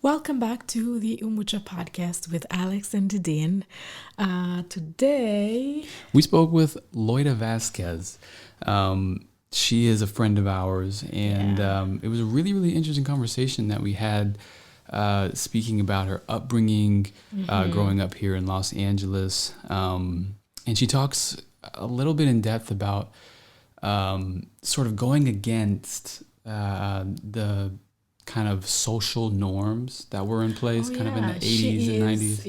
Welcome back to the Umuco podcast with Alex and Dydine. Today, we spoke with Loida Vasquez. She is a friend of ours, and it was a really, really interesting conversation that we had speaking about her upbringing, growing up here in Los Angeles. And she talks a little bit in depth about sort of going against the kind of social norms that were in place in the 80s and 90s.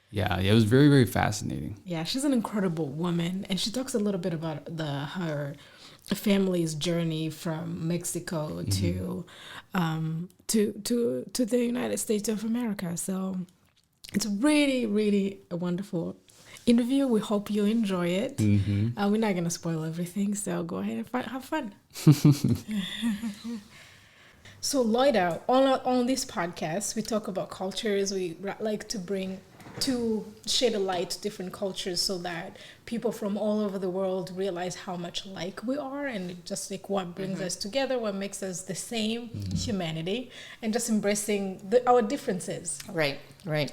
Yeah, it was very, very fascinating. Yeah, she's an incredible woman, and she talks a little bit about her family's journey from Mexico to the United States of America. So it's really, really a wonderful interview. We hope you enjoy it. We're not going to spoil everything, so go ahead and have fun. So Loida, on this podcast, we talk about cultures. We like to shed a light to different cultures so that people from all over the world realize how much alike we are, and just like what brings us together, what makes us the same humanity, and just embracing our differences. Right.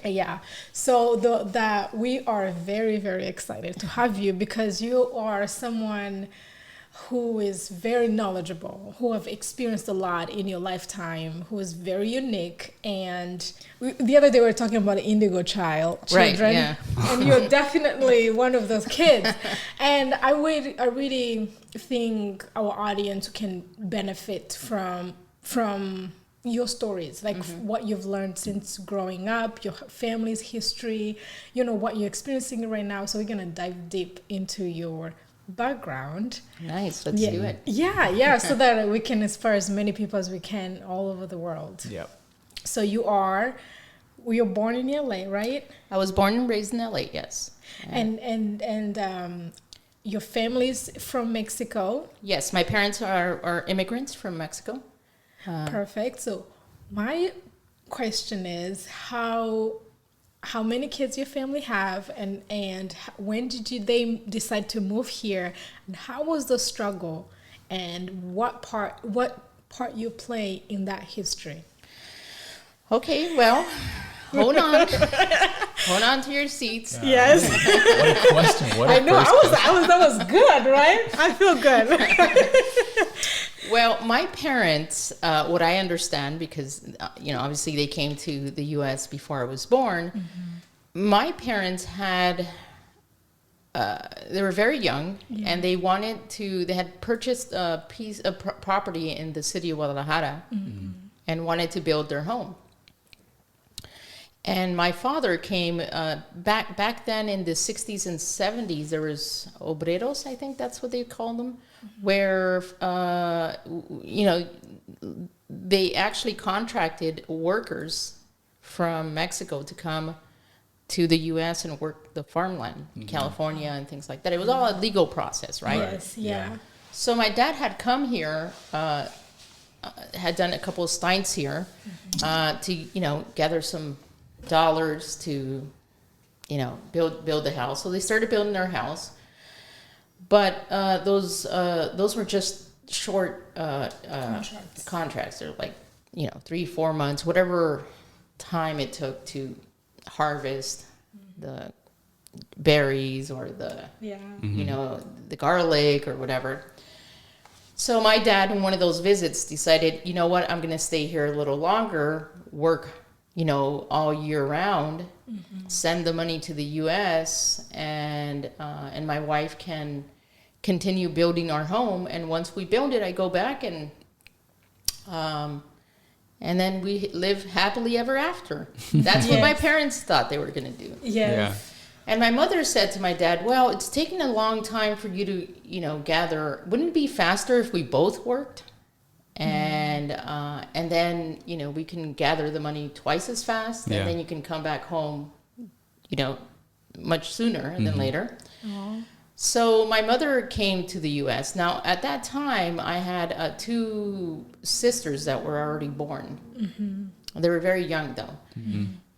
Yeah. So that we are very, very excited to have you, because you are someone who is very knowledgeable, who have experienced a lot in your lifetime, who is very unique. And the other day we were talking about indigo children, right, yeah. And you're definitely one of those kids. And I really think our audience can benefit from your stories, like what you've learned since growing up, your family's history, what you're experiencing right now. So we're gonna dive deep into your background. Nice, let's do it. Yeah, so that we can inspire as many people as we can all over the world. Yep. So you were born in LA, right? I was born and raised in LA, yes. And your family's from Mexico? Yes, my parents are immigrants from Mexico. Perfect. So my question is, how many kids your family have, and when did they decide to move here, and how was the struggle, and what part you play in that history? Okay, well, hold on to your seats. Yes. What a question. I know. That was good, right? I feel good. Well, my parents, what I understand, because, obviously they came to the U.S. before I was born. My parents they were very young, and they had purchased a piece of property in the city of Guadalajara and wanted to build their home. And my father came back then in the 60s and 70s. There was obreros, I think that's what they called them, where they actually contracted workers from Mexico to come to the U.S. and work the farmland, California and things like that. It was all a legal process, right? Yes, yeah. So my dad had come here, had done a couple of stints here to gather some dollars to build the house. So they started building their house, but those were just short contracts. They're like 3-4 months, whatever time it took to harvest the berries or the the garlic or whatever. So my dad, in one of those visits, decided, you know what, I'm going to stay here a little longer, work all year round, send the money to the U.S., and my wife can continue building our home. And once we build it, I go back and then we live happily ever after. That's what my parents thought they were going to do. Yes. Yeah. And my mother said to my dad, well, it's taking a long time for you to, gather. Wouldn't it be faster if we both worked? And then, we can gather the money twice as fast, and then you can come back home, much sooner than later. Aww. So my mother came to the U.S. Now, at that time, I had 2 sisters that were already born. They were very young, though.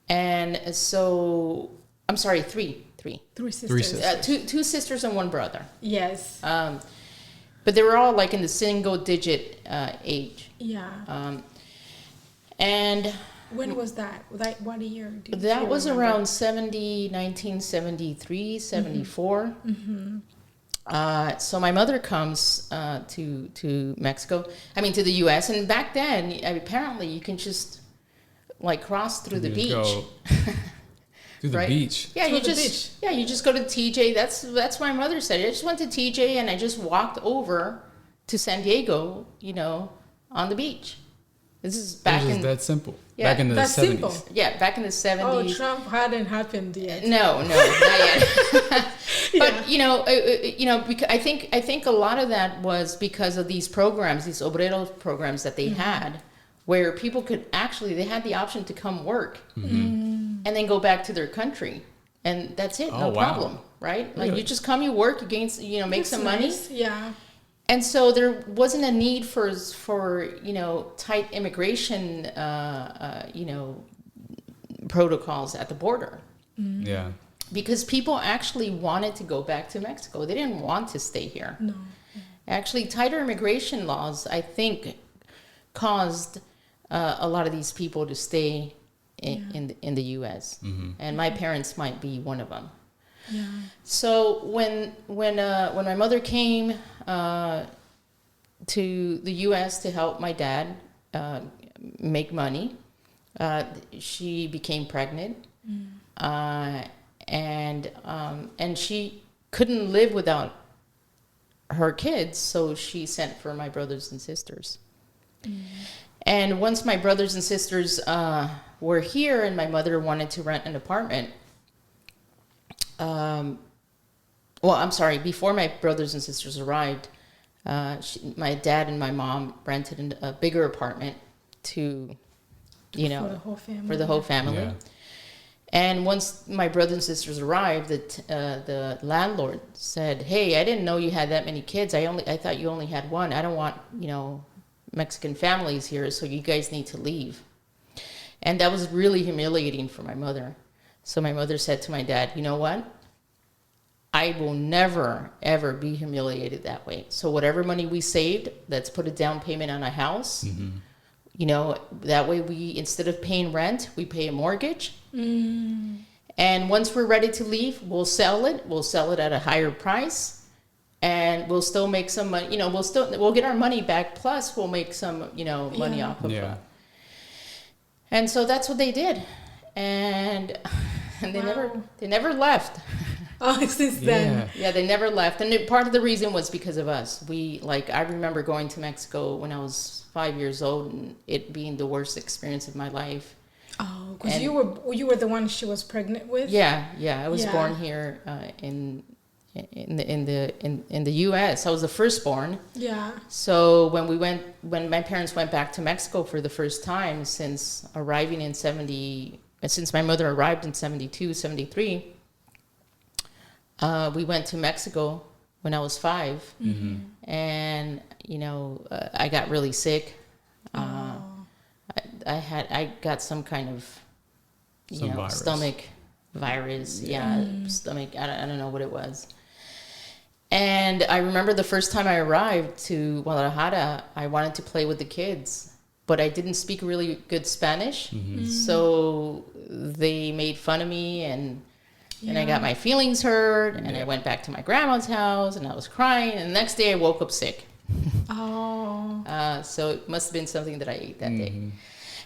And so, I'm sorry, 3. 3 sisters. 2 sisters and 1 brother. Yes. But they were all like in the single digit age. Yeah. And When was that? Like, what year? That was around 1973, 74. So my mother comes to Mexico, to the U.S. And back then, apparently you can just like cross through the beach. Through the beach. Yeah, you just go to TJ. That's what my mother said. I just went to TJ and I just walked over to San Diego, on the beach. This is back in that simple. Yeah, back in the 70s. Simple. Yeah, back in the 70s. Oh, Trump hadn't happened yet. No, not yet. But because I think a lot of that was because of these programs, these obreros programs that they had, where people could they had the option to come work and then go back to their country, and that's it, no problem, right? Like you just come, you work, you gain, make some money. Yeah. And so there wasn't a need for tight immigration protocols at the border. Yeah. Because people actually wanted to go back to Mexico. They didn't want to stay here. No. Actually, tighter immigration laws, I think, caused a lot of these people to stay in the U.S. And my parents might be one of them. Yeah. So when my mother came to the U.S. to help my dad make money, she became pregnant, and she couldn't live without her kids, so she sent for my brothers and sisters. And once my brothers and sisters were here, and my mother wanted to rent an apartment. Before my brothers and sisters arrived, my dad and my mom rented a bigger apartment for the whole family. Yeah. And once my brothers and sisters arrived, the landlord said, "Hey, I didn't know you had that many kids. I thought you only had one. I don't want, Mexican families here, so you guys need to leave." And that was really humiliating for my mother. So my mother said to my dad, "You know what? I will never, ever be humiliated that way. So whatever money we saved, let's put a down payment on a house. That way instead of paying rent, we pay a mortgage. And once we're ready to leave, we'll sell it. We'll sell it at a higher price, and we'll still make some money. We'll get our money back. Plus, we'll make some, money off of it." And so that's what they did, and they never left. Oh, since then. Yeah, they never left. And part of the reason was because of us. I remember going to Mexico when I was 5 years old, and it being the worst experience of my life. Oh, because you were the one she was pregnant with? Yeah. I was born here in the U.S. I was the firstborn. Yeah. So when my parents went back to Mexico for the first time since my mother arrived in 72, 73, we went to Mexico when I was 5, and I got really sick. I got some kind of virus. stomach virus. Stomach. I don't know what it was. And I remember the first time I arrived to Guadalajara, I wanted to play with the kids, but I didn't speak really good Spanish, so they made fun of me, and I got my feelings hurt, and I went back to my grandma's house, and I was crying, and the next day I woke up sick. So it must have been something that I ate that day.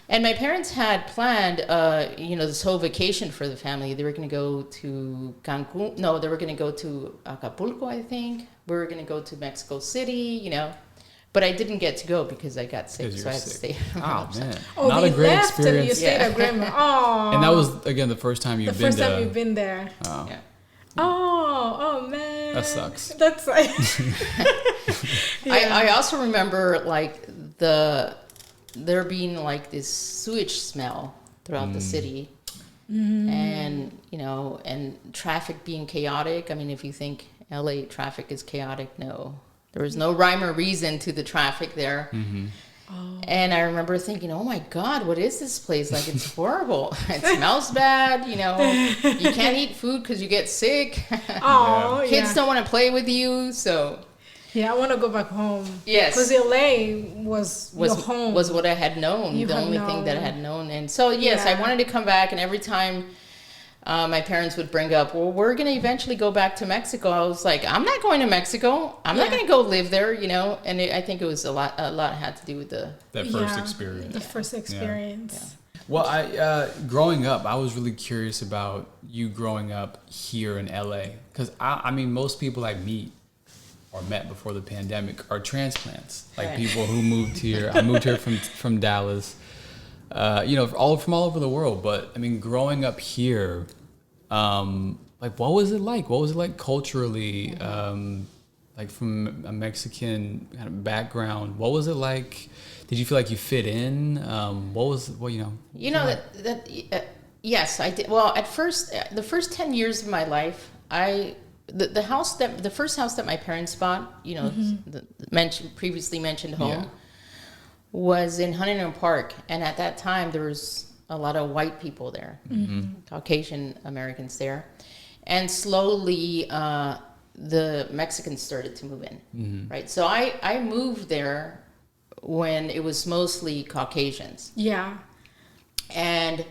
And my parents had planned, this whole vacation for the family. They were going to go to Cancun. No, they were going to go to Acapulco, I think. We were going to go to Mexico City, But I didn't get to go because I got sick, so I had to stay. Oh, man. Oh, not a great experience. And you stayed at grandma. Oh. And that was, again, the first time you've been there. The first time you've been there. Oh. Yeah. Oh, man. That sucks. That's like... I also remember, there being, this sewage smell throughout the city. And, and traffic being chaotic. I mean, if you think LA traffic is chaotic, no. There was no rhyme or reason to the traffic there. And I remember thinking, oh my God, what is this place? It's horrible. It smells bad. You can't eat food because you get sick. Oh, Kids don't want to play with you. So, Yeah, I want to go back home. Yes. Because LA was your home. Was what I had known, You the had only thing that I known. had known. And so, yes, I Yeah. wanted to come back. And every time my parents would bring up, well, we're going to eventually go back to Mexico. I was like, I'm not going to Mexico. I'm not Yeah. going to go live there, you know. And I think it was a lot had to do with that first Yeah, experience. The first experience. Well, I growing up, I was really curious about you growing up here in LA, because I mean, most people I meet or met before the pandemic are transplants, like Right. people who moved here. I moved here from Dallas, you know, from all over the world. But I mean, growing up here, like, what was it like? What was it like culturally? Like from a Mexican kind of background, what was it like? Did you feel like you fit in? You know, yes, I did. Well, at first, the first 10 years of my life, the first house that my parents bought, you know, the previously mentioned home, was in Huntington Park. And at that time, there was a lot of white people there, Caucasian Americans there. And slowly, the Mexicans started to move in, right? So I moved there when it was mostly Caucasians. Yeah. And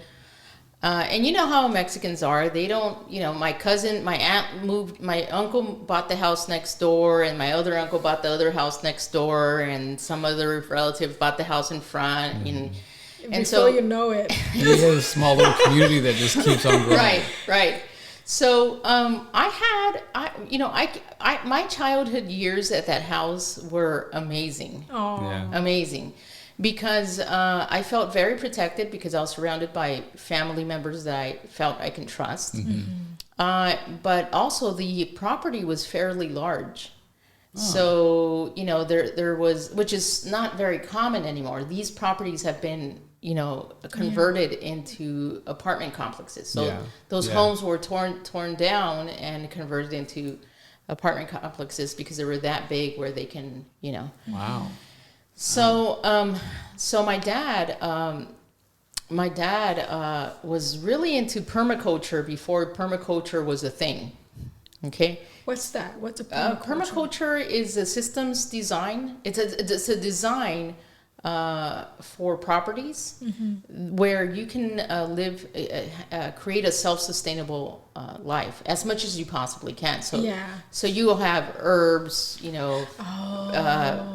you know how Mexicans are. They don't, you know, my aunt moved, my uncle bought the house next door, and my other uncle bought the other house next door, and some other relative bought the house in front. And so, Before you know it. You have a small little community that just keeps on growing. Right. So my childhood years at that house were amazing. Oh. Yeah. Amazing, because I felt very protected because I was surrounded by family members that I felt I can trust. But also the property was fairly large. So, you know, there was, which is not very common anymore. These properties have been, you know, converted into apartment complexes. So those homes were torn down and converted into apartment complexes because they were that big where they can, you know. Wow. So, so my dad was really into permaculture before permaculture was a thing. Okay. What's that? What's a permaculture? Permaculture is a systems design. It's a design for properties where you can create a self-sustainable life as much as you possibly can. So you will have herbs, you know,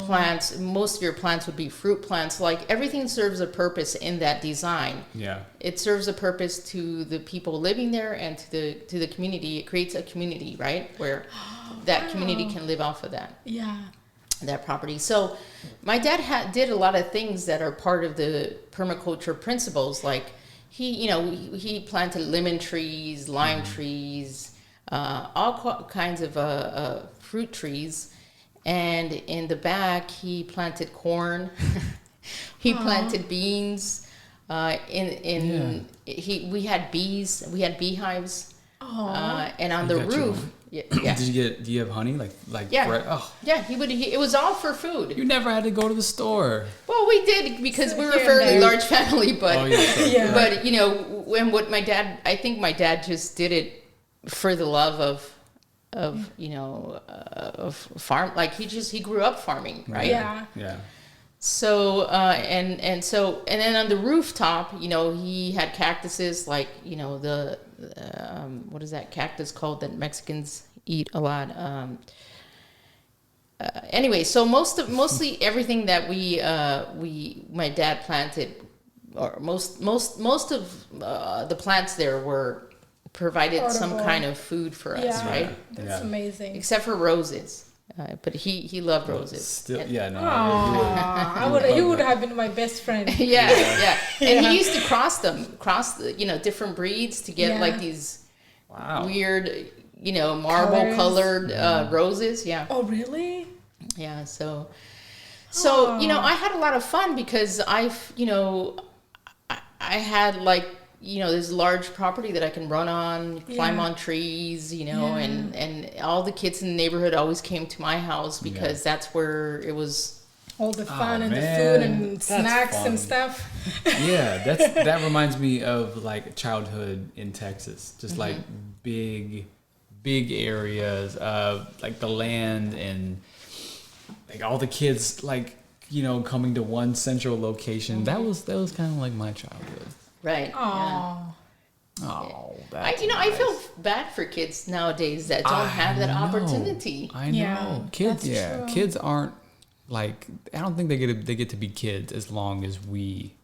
plants. Most of your plants would be fruit plants. Like everything serves a purpose in that design. Yeah, it serves a purpose to the people living there and to the community. It creates a community, right, where that community can live off of that. Yeah. That property. So my dad did a lot of things that are part of the permaculture principles. Like he planted lemon trees, lime trees, all kinds of fruit trees. And in the back, he planted corn. He planted beans. We had bees. We had beehives. And on the roof. Yeah. Do you have honey? Like bread? Oh. Yeah, it was all for food. You never had to go to the store. Well, we did because we were a fairly large family, but but you know, when I think my dad just did it for the love of you know, of farm. Like he grew up farming, right? Yeah. So and then on the rooftop, you know, he had cactuses, like, you know, the what is that cactus called that Mexicans eat a lot? Anyway, so mostly everything that my dad planted, or most of the plants there were provided some kind of food for us, right? That's amazing. Except for roses. But he loved roses. Still, and, he would have been my best friend. Yeah. And he used to cross the, you know, different breeds to get like these weird, you know, marble colored roses. Yeah. Oh, really? Yeah. So you know, I had a lot of fun because I had like, you know, this large property that I can run on, climb on trees, you know, and all the kids in the neighborhood always came to my house because that's where it was. All the fun and the food and snacks and stuff. Yeah, that reminds me of like childhood in Texas, just like big areas of like the land and like all the kids like, you know, coming to one central location. That was kind of like my childhood. Right. Oh. Oh, I feel bad for kids nowadays that don't have that opportunity. I know. Yeah, Kids, that's true. kids aren't like, I don't think they get to be kids as long as we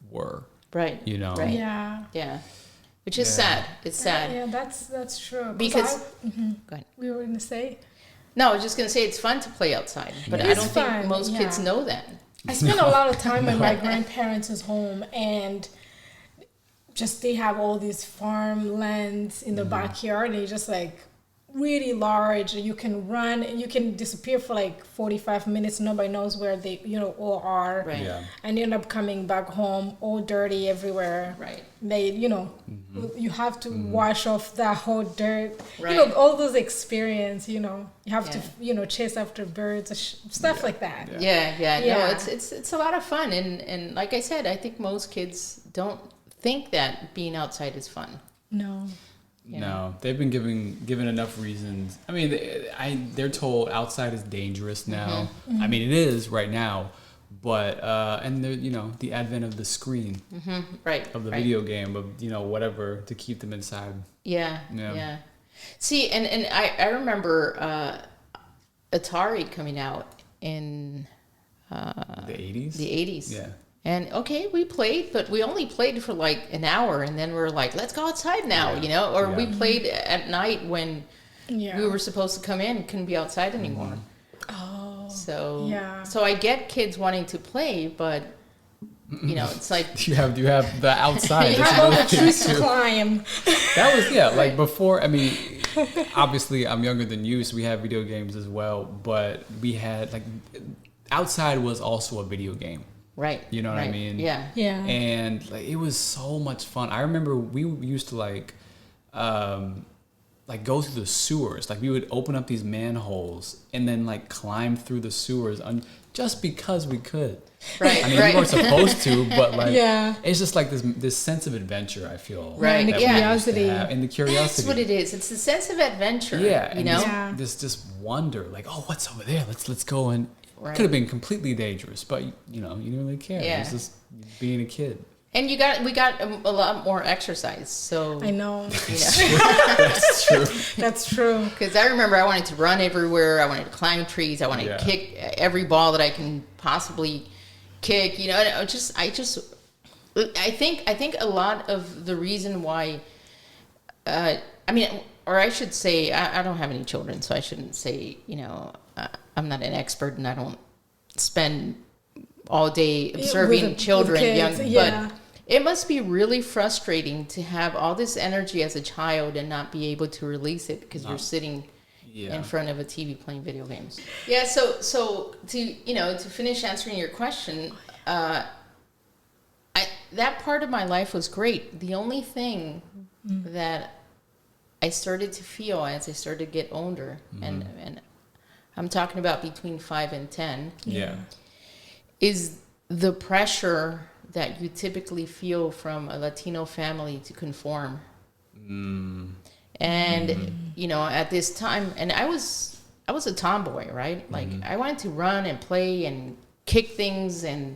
were. Right. You know. Right. Yeah. Which is sad. It's sad. Yeah, that's true. Because go ahead. we were gonna say. No, I was just gonna say it's fun to play outside, but I It's don't think fun, most kids know that. I spent a lot of time at my grandparents' home, and just they have all these farmlands in the backyard, and it's just like really large. You can run and you can disappear for like 45 minutes. Nobody knows where they, all are. Right. Yeah. And you end up coming back home all dirty everywhere. Right. They, you have to wash off that whole dirt. Right. All those experience, you have to, chase after birds, stuff like that. Yeah. No, Yeah. it's a lot of fun, and like I said, I think most kids don't think that being outside is fun. No. No, they've been given enough reasons. I mean, they're told outside is dangerous now. I mean, it is right now, but and they're, the advent of the screen, Right. of the video game, of whatever to keep them inside. Yeah. See, and I remember Atari coming out in The 80s. the 80s. Yeah. And okay, we played, but we only played for like an hour, and then we're like, let's go outside now, Or we played at night when we were supposed to come in, couldn't be outside anymore. Oh. So Yeah. So I get kids wanting to play, but it's like You have the outside. You that have you All don't the get trees to. to climb. That was like before. I mean, obviously I'm younger than you, so we had video games as well. But we had like outside was also a video game. right. You know what I mean? Yeah. Yeah. And like it was so much fun. I remember we used to like go through the sewers. Like we would open up these manholes and then like climb through the sewers just because we could. Right. I mean, right. we weren't supposed to, but like it's just like this sense of adventure. I feel Right. And the that we used to curiosity. have. And the curiosity. That's what it is. It's the sense of adventure. Yeah, You and know. Yeah. this just wonder, like, oh, what's over there? Let's go and. Right. Could have been completely dangerous, but you didn't really care. Yeah. It was just being a kid. And we got a lot more exercise. So I know. That's true. That's true. Because I remember I wanted to run everywhere. I wanted to climb trees. I wanted to kick every ball that I can possibly kick. And I think a lot of the reason why, or I should say, I don't have any children, so I shouldn't say, I'm not an expert and I don't spend all day observing With children, kids, but it must be really frustrating to have all this energy as a child and not be able to release it because you're sitting in front of a TV playing video games. Yeah, so to finish answering your question, that part of my life was great. The only thing that I started to feel as I started to get older, and I'm talking about between 5 and 10, is the pressure that you typically feel from a Latino family to conform. And at this time, and I was a tomboy, right? Like I wanted to run and play and kick things and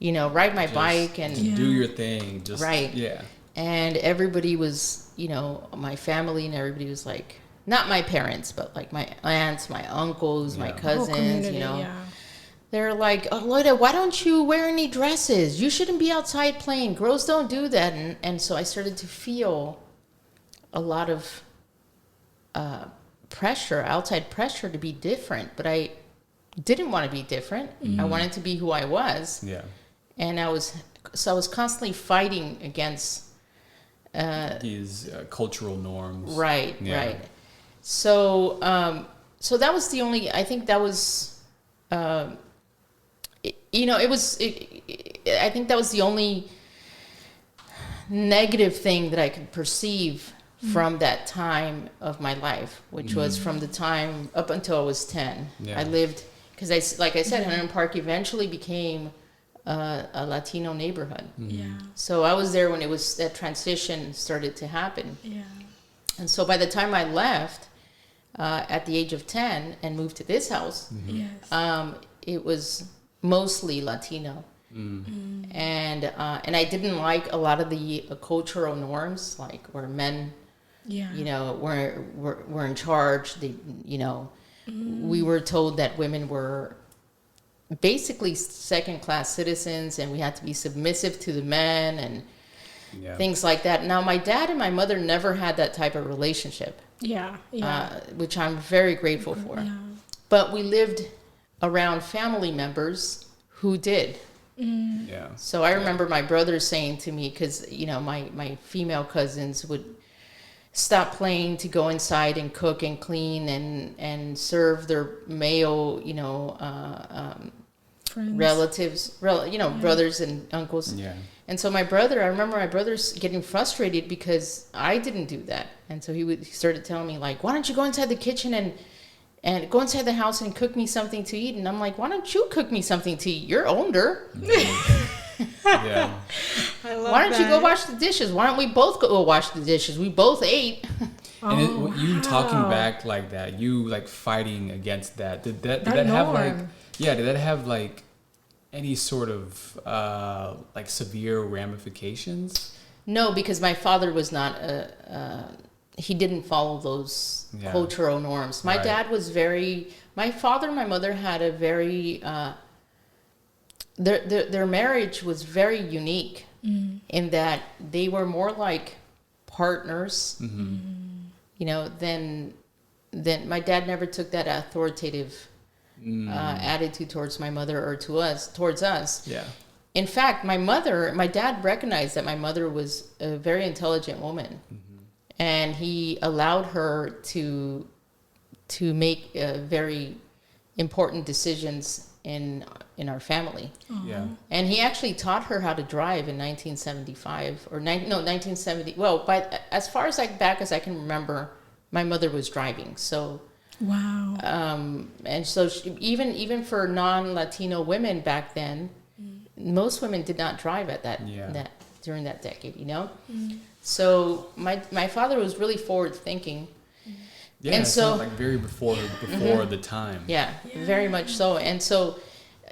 ride my bike and do your thing. Just right. Yeah. And everybody was, my family and everybody was like, not my parents, but like my aunts, my uncles, my cousins, They're like, oh, Loida, why don't you wear any dresses? You shouldn't be outside playing. Girls don't do that. And so I started to feel a lot of pressure, outside pressure to be different. But I didn't want to be different. I wanted to be who I was. Yeah. And I was constantly fighting against these cultural norms. Right, Yeah. right. So that was the only. I think that was, I think that was the only negative thing that I could perceive from that time of my life, which was from the time up until I was 10. Yeah. I lived because like I said, Highland Park eventually became a Latino neighborhood. Yeah. So I was there when that transition started to happen. Yeah. And so by the time I left at the age of 10 and moved to this house, Yes. it was mostly Latino. And I didn't like a lot of the cultural norms, like where men, you know, were in charge. We were told that women were basically second-class citizens, and we had to be submissive to the men and things like that. Now, my dad and my mother never had that type of relationship. Which I'm very grateful for. Yeah. But we lived around family members who did. So I remember my brother saying to me, because my female cousins would stop playing to go inside and cook and clean and serve their male relatives, brothers and uncles. And so I remember my brother's getting frustrated because I didn't do that. And so he started telling me, like, why don't you go inside the kitchen and go inside the house and cook me something to eat? And I'm like, why don't you cook me something to eat? You're older. I love Why don't you go wash the dishes? Why don't we both go wash the dishes? We both ate. And you talking back like that, you like fighting against that. Did that have like, did that have like any sort of like severe ramifications? No, because my father was not he didn't follow those cultural norms. My dad was my father and my mother had a very their marriage was very unique in that they were more like partners, than my dad never took that authoritative attitude towards my mother or towards us. Yeah. In fact, my dad recognized that my mother was a very intelligent woman, and he allowed her to make very important decisions in our family. Yeah. And he actually taught her how to drive in 1975 or 1970. Well, as far back as I can remember, my mother was driving. So wow. And so even for non-Latino women back then, most women did not drive at that during that decade, So my father was really forward thinking. Yeah, and so like very before the time. Yeah, very much so. And so,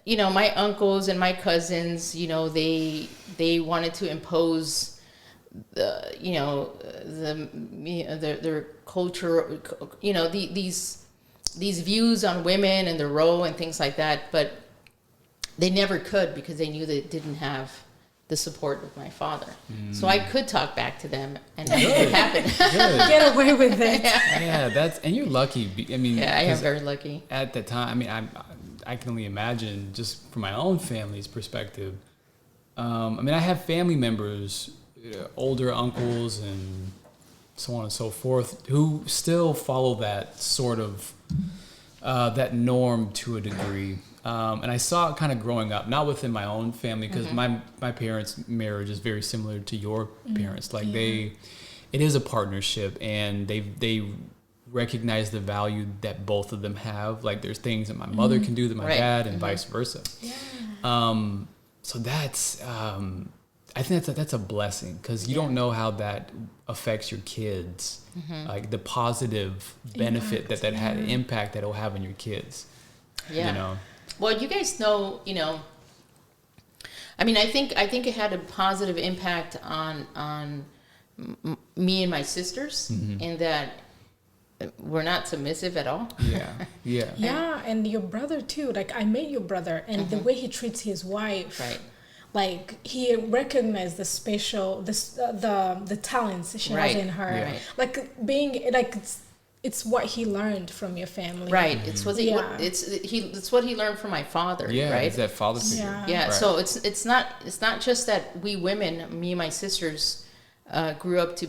my uncles and my cousins, they wanted to impose their culture, these views on women and their role and things like that, but they never could because they knew they didn't have the support of my father. So I could talk back to them and make it happen. Get away with it. And you're lucky. I mean, I am very lucky. At the time, I mean, I can only imagine just from my own family's perspective. I have family members, older uncles and so on and so forth, who still follow that sort of that norm to a degree. And I saw it kind of growing up, not within my own family, because my parents' marriage is very similar to your parents. Like it is a partnership, and they recognize the value that both of them have. Like there's things that my mother can do that my dad, and vice versa. Yeah. So that's I think that's a blessing, because you don't know how that affects your kids, like the positive benefit that had impact that it'll have on your kids. Yeah. Well, you guys know, I think it had a positive impact on me and my sisters, in that we're not submissive at all. Yeah, and your brother too. Like I met your brother, and the way he treats his wife. Right. Like he recognized the the talents she has in her. Yeah. Like being like. It's what he learned from your family, right? It's what it's what he learned from my father, right? It's that father figure. Yeah. Right. So it's not just that we women, me and my sisters, grew up to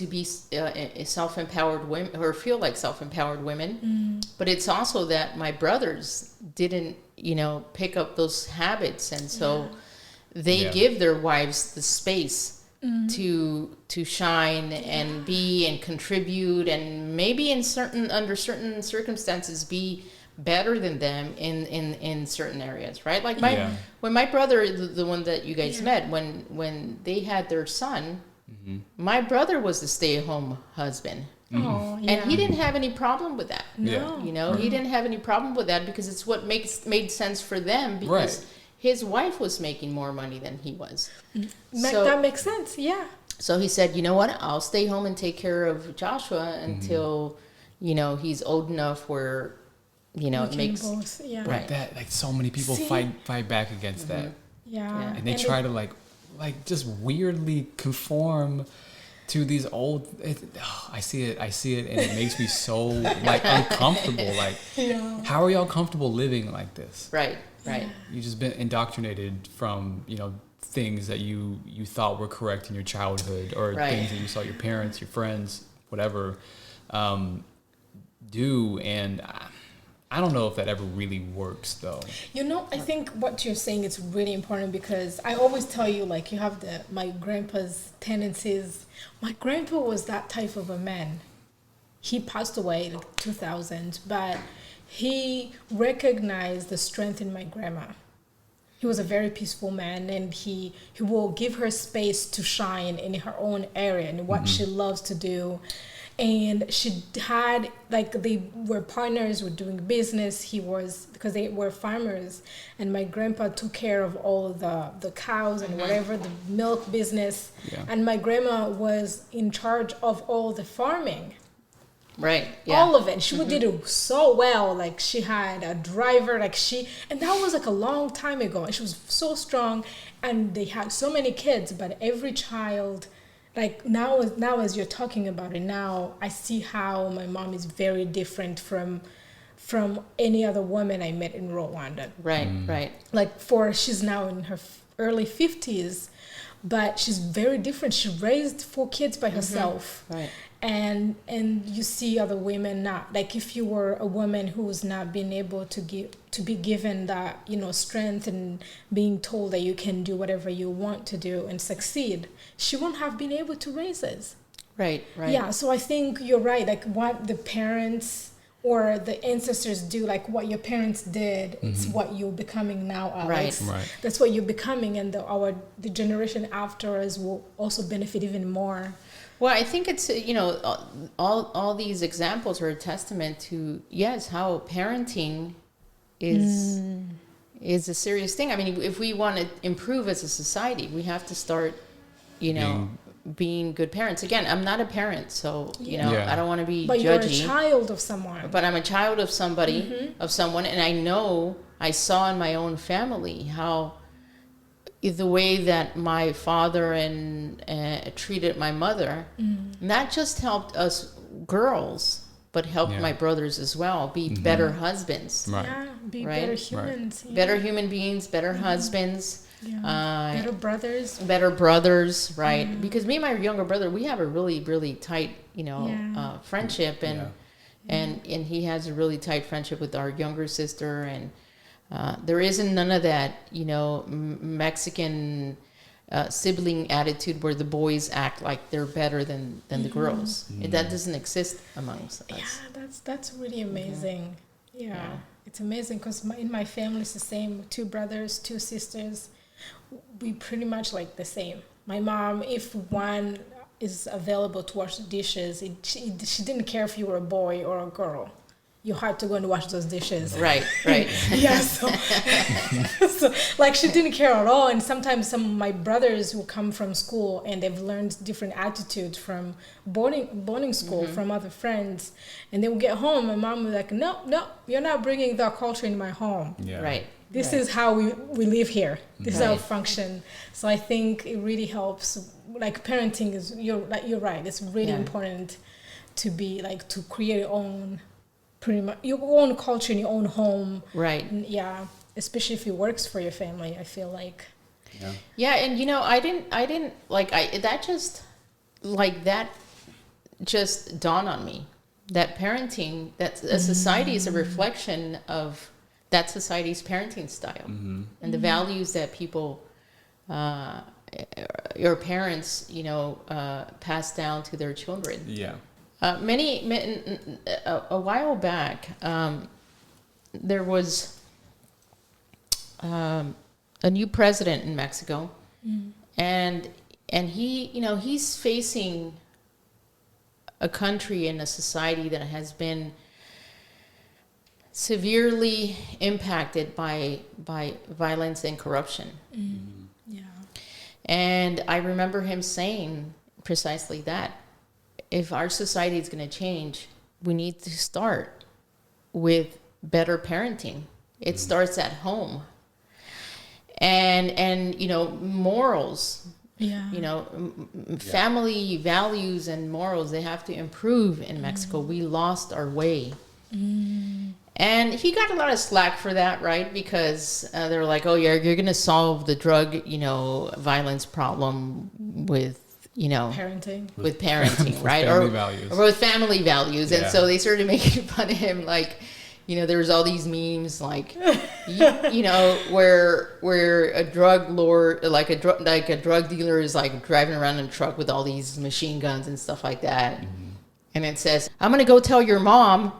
be self-empowered women, or feel like self-empowered women, but it's also that my brothers didn't, pick up those habits, and so they give their wives the space to shine and be and contribute, and maybe under certain circumstances be better than them in certain areas, right? Like when my brother, the one that you guys met, when they had their son, my brother was the stay-at-home husband, Oh, yeah. And he didn't have any problem with that. No. You know, he didn't have any problem with that because it's what made sense for them because his wife was making more money than he was. That makes sense, yeah. So he said, you know what, I'll stay home and take care of Joshua until, you know, he's old enough where, you know, it makes... Both, yeah. Right. That, like, so many people fight back against that. Yeah. And they try to, like just weirdly conform to these old... I see it, and it makes me so, like, uncomfortable. Like, how are y'all comfortable living like this? Right. You've just been indoctrinated from, you know, things that you thought were correct in your childhood or things that you saw your parents, your friends, whatever, do. And I don't know if that ever really works, though. You know, I think what you're saying is really important because I always tell you, like, you have my grandpa's tendencies. My grandpa was that type of a man. He passed away in 2000, but he recognized the strength in my grandma. He was a very peaceful man, and he will give her space to shine in her own area and what she loves to do. And she had, like, they were partners, were doing business. Because they were farmers, and my grandpa took care of all the cows and whatever, the milk business. Yeah. And my grandma was in charge of all the farming. Right. Yeah. All of it. She did it so well. Like, she had a driver, and that was like a long time ago. And she was so strong, and they had so many kids, but every child, like now as you're talking about it now, I see how my mom is very different from any other woman I met in Rwanda. Right. Like, she's now in her early 50s, but she's very different. She raised 4 kids by herself. Right. And you see other women not, like, if you were a woman who's not been able to be given that, you know, strength and being told that you can do whatever you want to do and succeed, she won't have been able to raise us. Right. Yeah, so I think you're right. Like, what the parents or the ancestors do, like what your parents did, it's what you're becoming now, Alex. Right. That's what you're becoming, and the generation after us will also benefit even more. Well, I think it's, you know, all these examples are a testament to, yes, how parenting is a serious thing. I mean, if we want to improve as a society, we have to start, you know, being good parents. Again, I'm not a parent, so, you know, I don't want to be but judgy. You're a child of someone. But I'm a child of somebody, of someone, and I saw in my own family how the way that my father treated my mother, not just helped us girls, but helped my brothers as well be better husbands. Right. Yeah, be better humans. Right. Yeah. Better human beings, better husbands. Yeah. Better brothers, right? Because me and my younger brother, we have a really, really tight, you know, friendship, and he has a really tight friendship with our younger sister, and there isn't none of that, you know, Mexican sibling attitude where the boys act like they're better than the girls. That doesn't exist amongst us. Yeah, that's really amazing. Yeah. It's amazing because in my family it's the same. 2 brothers, 2 sisters. We pretty much like the same. My mom, if one is available to wash the dishes, she didn't care if you were a boy or a girl. You had to go and wash those dishes. Right. Yeah, so like, she didn't care at all. And sometimes some of my brothers will come from school and they've learned different attitudes from boarding school, from other friends. And they will get home, and mom will be like, no, you're not bringing that culture in my home. Yeah. Right. This is how we live here. This is our function. So I think it really helps. Like, parenting is, you're right. It's really important to be, like, to create your own culture in your own home. Right. Yeah. Especially if it works for your family, I feel like. Yeah. And, you know, I didn't like, that just dawned on me, that parenting, that a society is a reflection of that society's parenting style and the values that people, your parents, you know, pass down to their children. Yeah. A while back, there was a new president in Mexico, and he, you know, he's facing a country and a society that has been severely impacted by violence and corruption. Yeah. And I remember him saying precisely that. If our society is going to change, we need to start with better parenting. It starts at home. And you know, morals, Yeah. you know, family values and morals, they have to improve in Mexico. We lost our way. And he got a lot of slack for that, right? Because they were like, oh, yeah, you're going to solve the drug, you know, violence problem with, you know, Parenting. with parenting, right? family values. Or with family values. And Yeah. so they started making fun of him, like, you know, there was all these memes, like, you know, where a drug lord, like a drug dealer is like driving around in a truck with all these machine guns and stuff like that. And it says, I'm going to go tell your mom.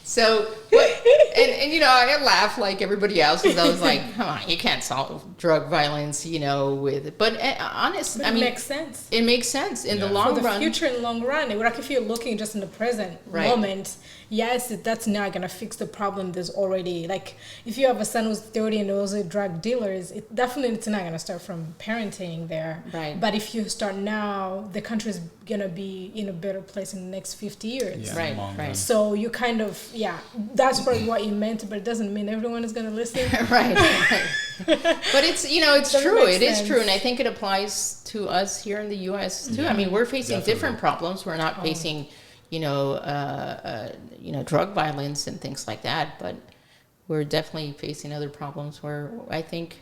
So, and you know, I laugh like everybody else because I was like, come on, you can't solve drug violence, you know, with, but honestly, I mean, it makes sense. It makes sense in the Yeah. long For the run. future and long run, like if you're looking just in the present Right. moment, yes, that's not gonna fix the problem. There's already, like, if you have a son who's 30 and those are drug dealers, it definitely it's not gonna start from parenting there. Right. But if you start now, the country's gonna be in a better place in the next 50 years. Yeah, Right, long right. run. So you kind of, yeah, that's probably what you meant, but it doesn't mean everyone is gonna listen. right, right. But it's, you know, it's Doesn't true. make It is sense. true. And I think it applies to us here in the U.S. too. I mean, we're facing Definitely. different problems. We're Oh. not facing, you know, drug violence and things like that. But we're definitely facing other problems where I think,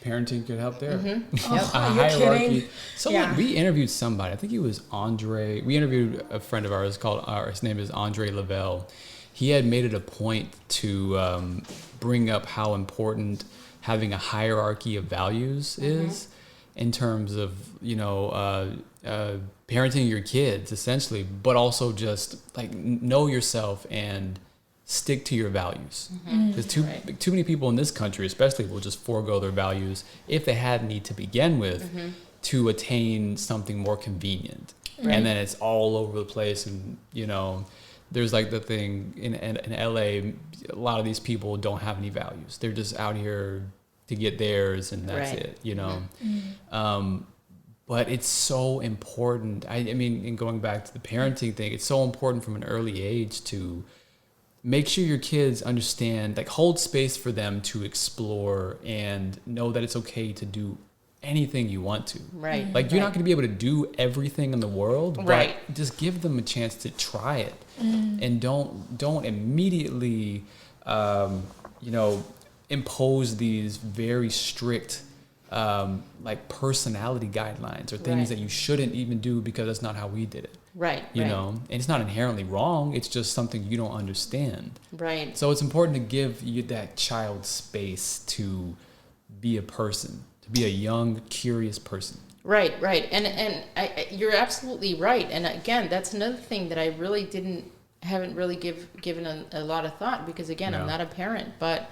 Parenting could help there. Oh, A are you hierarchy. kidding? Someone Yeah. we interviewed somebody. I think it was Andre. We interviewed a friend of ours called. His name is Andre Lavelle. He had made it a point to bring up how important having a hierarchy of values is in terms of, you know, parenting your kids essentially, but also just like know yourself and stick to your values. Because too many people in this country, especially, will just forego their values if they had any to begin with to attain something more convenient. Right. And then it's all over the place. And, you know, there's like the thing in LA, a lot of these people don't have any values. They're just out here to get theirs and that's Right. it, you know. But it's so important. I mean, in going back to the parenting thing, it's so important from an early age to make sure your kids understand, like hold space for them to explore and know that it's okay to do anything you want to. right. Like you're not right. going to be able to do everything in the world, but Right. just give them a chance to try it, and don't immediately, you know, impose these very strict, like personality guidelines or things Right. that you shouldn't even do because that's not how we did it. Right. You right. know, and it's not inherently wrong. It's just something you don't understand. Right. So it's important to give you that child space to be a person, to be a young, curious person. Right, right, and you're absolutely right. And again, that's another thing that I really haven't really given a lot of thought because again, I'm No. not a parent, but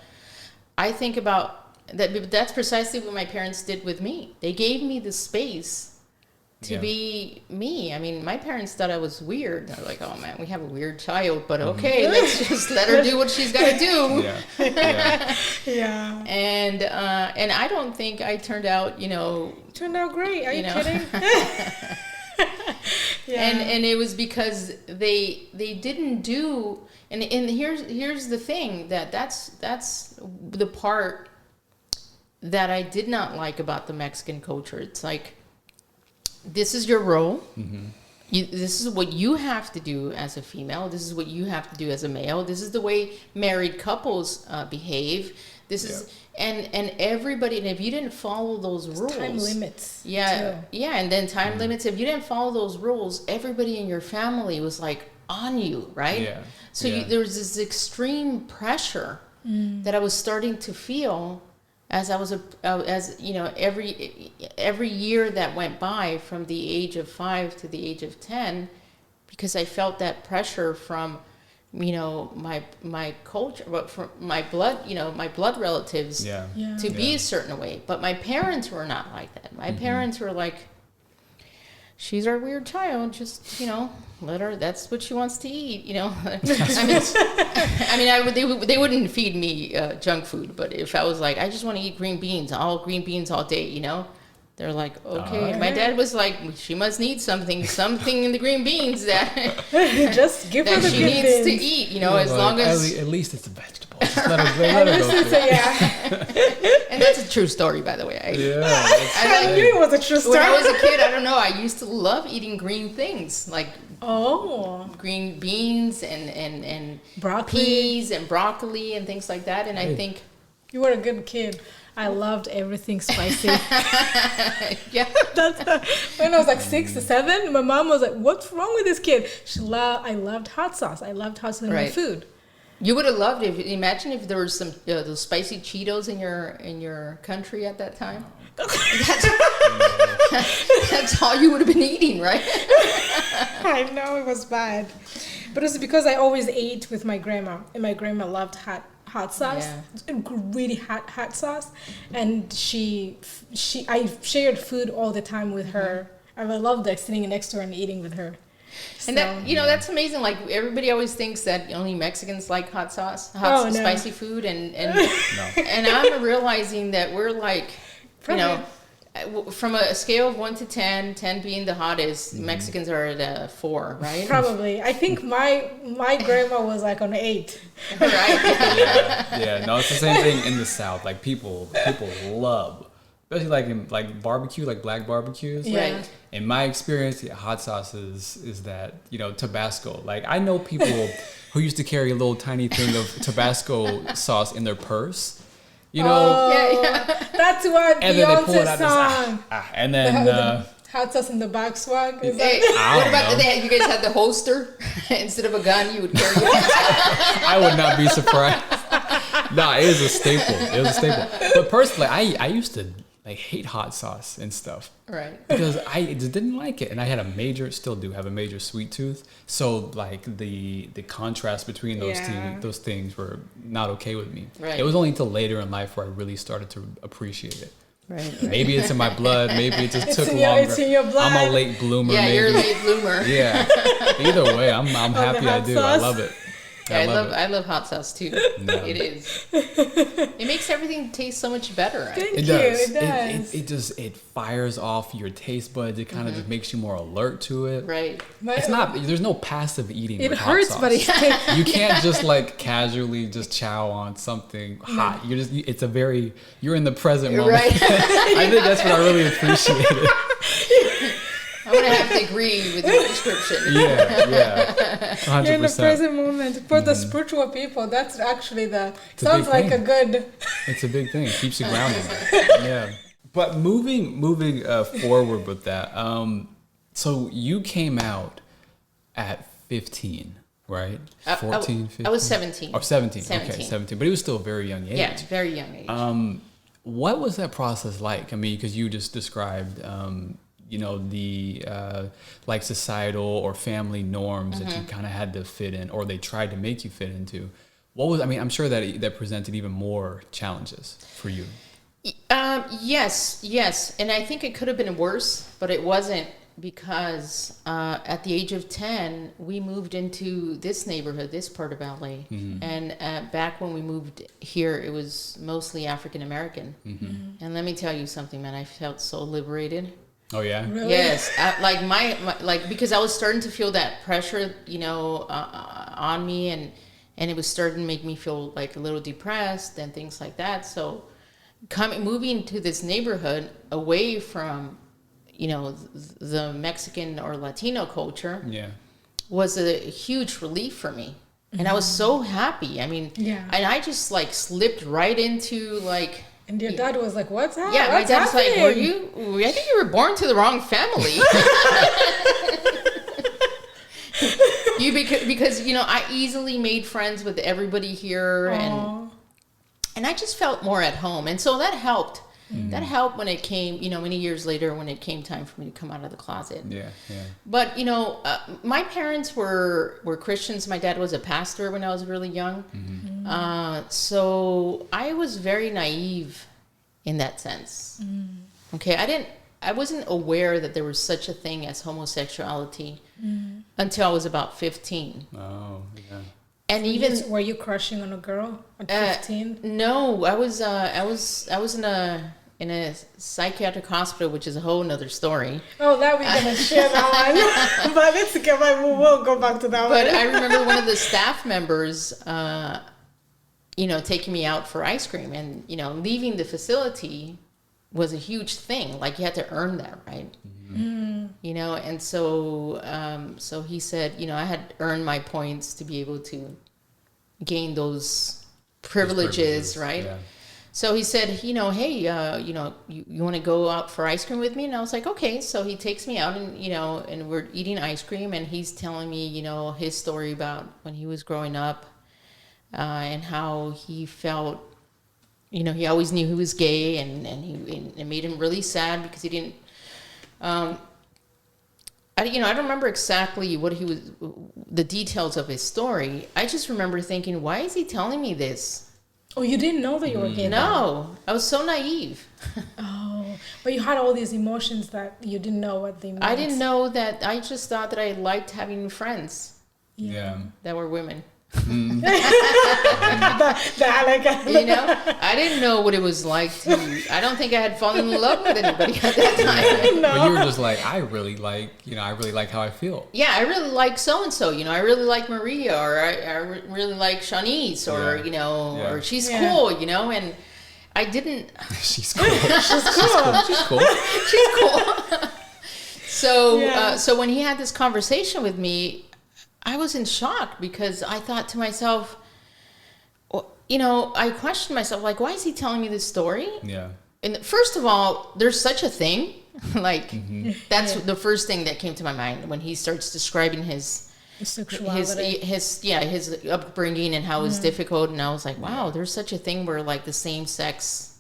I think about that. That's precisely what my parents did with me. They gave me the space to Yeah. be me. I mean, my parents thought I was weird. They're like, "Oh man, we have a weird child, but okay, let's just let her do what she's got to do." Yeah. Yeah. Yeah. And I don't think I turned out, you know, Turned out great. Are you, You know. kidding? Yeah. And it was because they didn't do and here's the thing that's the part that I did not like about the Mexican culture. It's like, this is your role. This is what you have to do as a female. This is what you have to do as a male. This is the way married couples behave. This is and everybody. And if you didn't follow those rules, Time limits. yeah, too. yeah, and then time limits. If you didn't follow those rules, everybody in your family was like on you, right? Yeah. So Yeah. there was this extreme pressure that I was starting to feel as I was as you know, every year that went by from the age of 5 to the age of 10, because I felt that pressure from, you know, my culture, but from my blood, you know, my blood relatives Yeah. Yeah. to be Yeah. a certain way. But my parents were not like that. My parents were like, she's our weird child. Just, let her, that's what she wants to eat, they wouldn't feed me junk food, but if I was like, I just want to eat green beans all day, they're like, okay. My dad was like, she must need something in the green beans that just give her that the she good needs things. to eat, as long as at least it's a vegetable. Just let her go through it. Yeah. and that's a true story, by the way. I knew it was a true story. When I was a kid, I don't know, I used to love eating green things like green beans and broccoli. peas and broccoli and things like that. And I think you were a good kid. I loved everything spicy. yeah. When I was like 6 or 7, my mom was like, "What's wrong with this kid?" I loved hot sauce. I loved hot sauce in my food. You would have loved it. Imagine if there was some those spicy Cheetos in your country at that time. That's all you would have been eating, right? I know it was bad, but it's because I always ate with my grandma, and my grandma loved hot sauce, really hot sauce, and I shared food all the time with her. I loved sitting next to her and eating with her. And that that's amazing. Like everybody always thinks that only Mexicans like hot sauce, spicy food, and and I'm realizing that we're like, from a scale of 1 to 10, 10 being the hottest, Mexicans are at a 4, right? Probably. I think my grandma was like on 8. Right. Yeah. No, it's the same thing in the South. Like people love, especially like in like barbecue, like black barbecues. Yeah. Right. In my experience, hot sauce is that, Tabasco. Like I know people who used to carry a little tiny thing of Tabasco sauce in their purse. That's what and then they pull it Beyonce out song. and then the hot sauce in the back swag. Is Hey, that? what about you guys had the holster instead of a gun? You would carry it. I would not be surprised. No, it was a staple. But personally, I used to hate hot sauce and stuff. Right. Because I just didn't like it, and I had still do have a major sweet tooth. So like the contrast between those things were not okay with me. Right. It was only until later in life where I really started to appreciate it. Right. Maybe it's in my blood. Maybe it just took longer. It's in your blood. I'm a late bloomer. Yeah, maybe. you're a late bloomer. Yeah. Either way, I'm happy I do. I love it. I love hot sauce too. No. It is. It makes everything taste so much better. It does. It just fires off your taste buds. It kind of just makes you more alert to it. Right. It's not. There's no passive eating. It with hurts, hot but sauce. You can't just casually just chow on something hot. You're in the present moment. Right. I think that's what I really appreciated. I'm gonna have to agree with your description. Yeah, 100%. You're in the present moment. For the spiritual people, that's actually sounds like a good. It's a big thing. It keeps you grounded. Yeah. But moving forward with that, so you came out at 15, right? 14, 15? I was 17. Oh, 17. Okay, 17. But it was still a very young age. Yeah, very young age. What was that process like? I mean, because you just described, the societal or family norms that you kind of had to fit in, or they tried to make you fit into. I'm sure that presented even more challenges for you. Yes. And I think it could have been worse, but it wasn't, because at the age of 10, we moved into this neighborhood, this part of LA. Mm-hmm. And back when we moved here, it was mostly African American. Mm-hmm. And let me tell you something, man, I felt so liberated. Oh yeah. Really? Yes, because I was starting to feel that pressure, on me, and it was starting to make me feel like a little depressed and things like that. So, moving to this neighborhood away from, the Mexican or Latino culture, was a huge relief for me, and I was so happy. I mean, and I just slipped right into And your dad was like, "What's happening?" Yeah, my dad's like, I think you were born to the wrong family. Because I easily made friends with everybody here, and I just felt more at home, and so that helped. Mm-hmm. That helped when it came, many years later, when it came time for me to come out of the closet. Yeah. But my parents were Christians. My dad was a pastor when I was really young. Mm-hmm. So I was very naive in that sense. Mm. Okay, I I wasn't aware that there was such a thing as homosexuality until I was about 15. Oh, yeah. And even were you crushing on a girl at 15? No, I was in a psychiatric hospital, which is a whole nother story. Oh, that we're gonna share that one. But it's okay. We'll go back to that one. But I remember one of the staff members, taking me out for ice cream, and leaving the facility was a huge thing. Like, you had to earn that, right? And so he said, I had earned my points to be able to gain those privileges, right? Yeah. So he said, hey, you want to go out for ice cream with me? And I was like, okay. So he takes me out, and and we're eating ice cream, and he's telling me, his story about when he was growing up, and how he felt. He always knew he was gay, and it made him really sad because he didn't. I don't remember exactly the details of his story. I just remember thinking, why is he telling me this? Oh, you didn't know that you were gay? No, I was so naive. Oh, but you had all these emotions that you didn't know what they meant. I didn't know that. I just thought that I liked having friends Yeah. that were women. I didn't know what it was like to. I don't think I had fallen in love with anybody at that time. No. But you were just like, I really like how I feel. Yeah, I really like so and so. I really like Maria, or I really like Shanice, or or she's cool. And I didn't. She's cool. She's cool. She's cool. So when he had this conversation with me, I was in shock because I thought to myself, I questioned myself, like, why is he telling me this story? Yeah. And first of all, there's such a thing. Like, that's the first thing that came to my mind when he starts describing his sexuality, his upbringing and how it was difficult. And I was like, wow, there's such a thing where, like, the same sex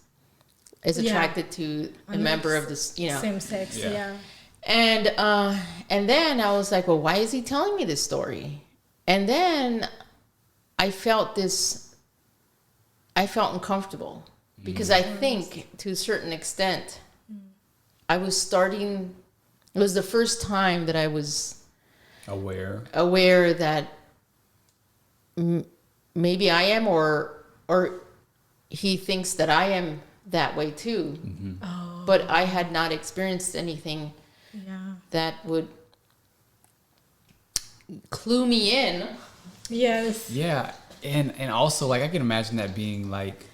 is attracted to a member of this, same sex. Yeah. And then I was like, well, why is he telling me this story? And then I felt uncomfortable because I think to a certain extent it was the first time that I was aware that maybe I am, or he thinks that I am that way too. Oh. But I had not experienced anything that would clue me in. Yes. Yeah, and also, like, I can imagine that being like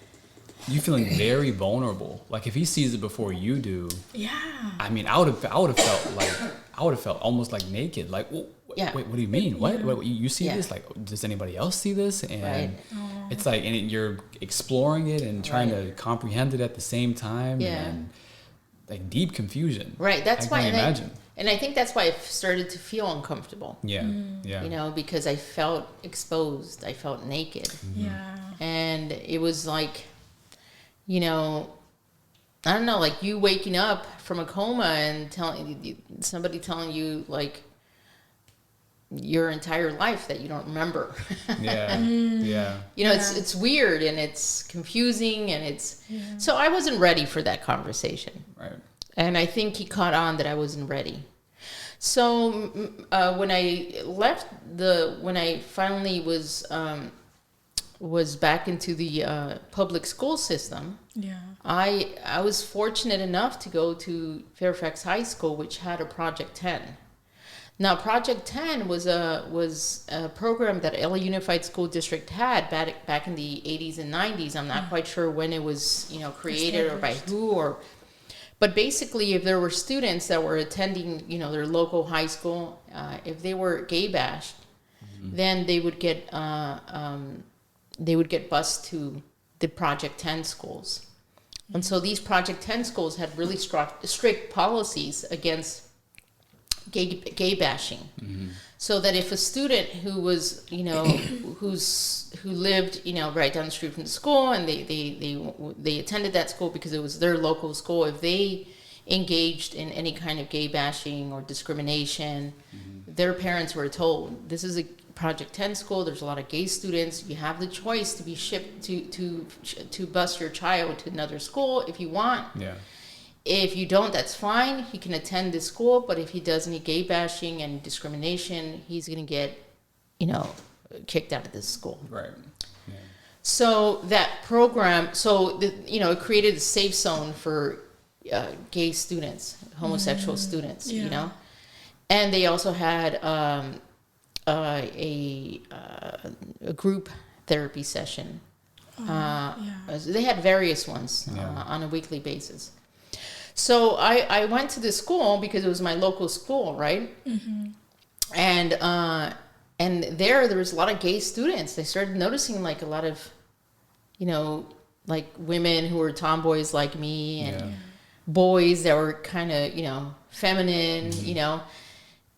you feeling very vulnerable. Like, if he sees it before you do. Yeah. I mean, I would have felt almost like naked. Like, wait, what do you mean? What you see this? Like, does anybody else see this? And it's like, and you're exploring it and trying to comprehend it at the same time. Yeah. And like deep confusion. Right. That's why. I imagine. And I think that's why I started to feel uncomfortable. Yeah. Yeah. Because I felt exposed. I felt naked. Yeah. And it was like, I don't know, like you waking up from a coma and somebody telling you like your entire life that you don't remember. Yeah. Yeah. It's weird and it's confusing and so I wasn't ready for that conversation. Right. And I think he caught on that I wasn't ready. So when I when I finally was back into the public school system, I was fortunate enough to go to Fairfax High School, which had a Project 10. Now, Project 10 was a program that LA Unified School District had back in the 80s and 90s. I'm not quite sure when it was created or by who but basically, if there were students that were attending, their local high school, if they were gay bashed, then they would get bused to the Project 10 schools. And so these Project 10 schools had really strict policies against gay bashing. So that if a student who was, who lived, right down the street from the school, and they attended that school because it was their local school, if they engaged in any kind of gay bashing or discrimination, their parents were told, this is a Project 10 school, there's a lot of gay students, you have the choice to be shipped to bus your child to another school if you want. Yeah. if you don't, that's fine. He can attend this school, but if he does any gay bashing and discrimination, he's going to get, kicked out of this school. Right. Yeah. So that program, it created a safe zone for gay students, homosexual students, and they also had a group therapy session. They had various ones on a weekly basis. So I went to this school because it was my local school, right? Mm-hmm. And there was a lot of gay students. They started noticing like a lot of, like women who were tomboys like me and boys that were kind of, feminine,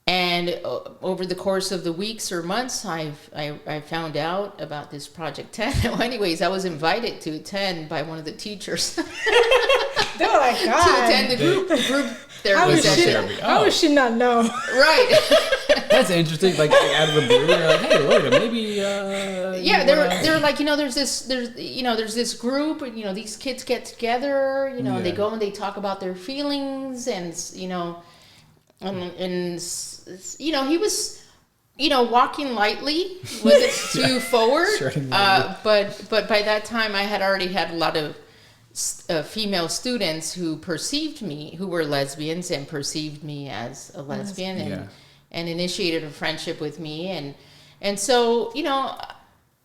And over the course of the weeks or months, I found out about this Project 10. Well, anyways, I was invited to attend by one of the teachers. They were like, God. To attend the group therapy session. How would she not know? Right. That's interesting. Like out of the blue, they're like, "Hey, Loida, maybe." They're like, there's this group. These kids get together. They go and they talk about their feelings, and he was, walking lightly, wasn't too forward. But by that time, I had already had a lot of female students who were lesbians and perceived me as a lesbian and initiated a friendship with me. And so,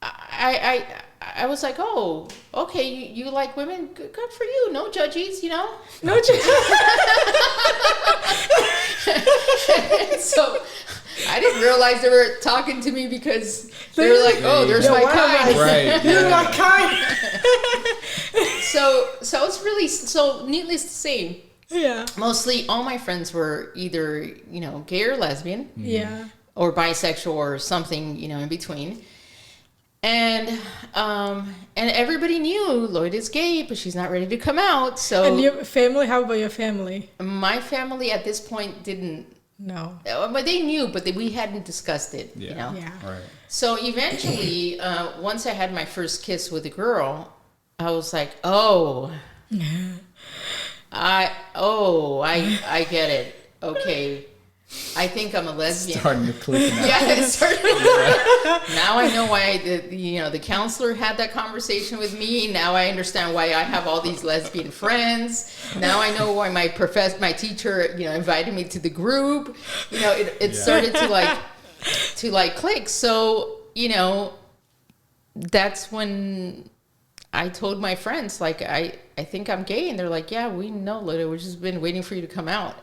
I was like, oh, okay, you like women? Good for you. No judges, No judges. So I didn't realize they were talking to me because they were like, oh, there's my kind. Right. You're my kind. So it's really, needless to say, mostly all my friends were either, gay or lesbian. Yeah. Or bisexual or something, in between. And everybody knew Loida's gay, but she's not ready to come out. So. And your family? How about your family? My family at this point didn't. No. But they knew, but we hadn't discussed it. Yeah. Right. So eventually, once I had my first kiss with a girl, I was like, oh, I get it. Okay. I think I'm a lesbian. Starting to click now. It started. Now I know why the counselor had that conversation with me. Now I understand why I have all these lesbian friends. Now I know why my teacher, invited me to the group. It started to click. So, that's when I told my friends, like, I think I'm gay. And they're like, yeah, we know, Loida. We've just been waiting for you to come out.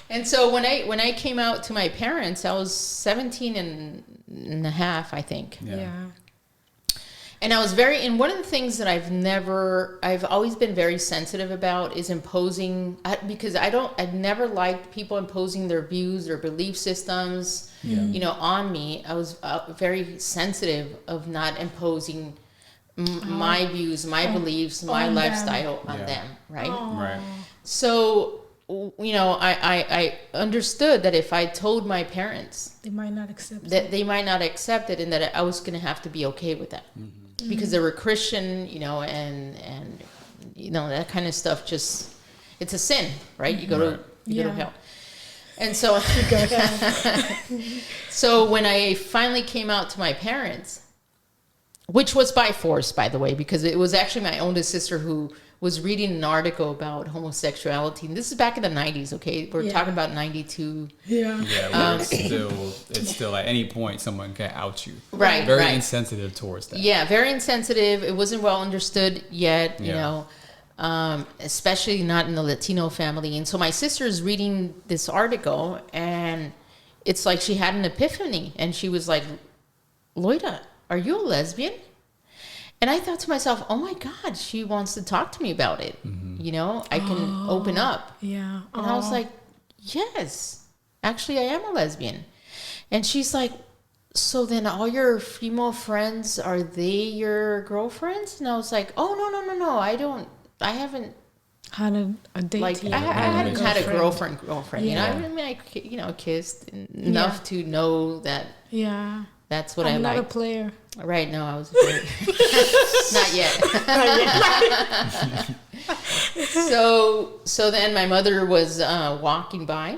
And so when I came out to my parents, I was 17 and a half, I think. Yeah. And I was and one of the things that I've always been very sensitive about is imposing, because I've never liked people imposing their views or belief systems, on me. I was very sensitive of not imposing my views, my beliefs, my lifestyle on them, right? Right. So, I understood that if I told my parents, they might not accept it, and that I was going to have to be okay with that, because they were Christian, and that kind of stuff. Just, it's a sin, right? You go to hell, and so so when I finally came out to my parents, which was by force, by the way, because it was actually my oldest sister who was reading an article about homosexuality. And this is back in the 90s, okay? We're talking about 92. Yeah. Yeah, it's still at any point someone can out you. Right. Very insensitive towards that. Yeah, very insensitive. It wasn't well understood yet, especially not in the Latino family. And so my sister's reading this article, and it's like she had an epiphany. And she was like, Loida, are you a lesbian? And I thought to myself, oh my God, she wants to talk to me about it. Mm-hmm. I can open up. Yeah. And I was like, yes, actually I am a lesbian. And she's like, so then all your female friends, are they your girlfriends? And I was like, oh, no. I haven't had a date. Like, I hadn't had a girlfriend. Yeah. I kissed enough to know that. Yeah. That's what I'm I not like. a player. Right? No, I was not yet. So then my mother was walking by,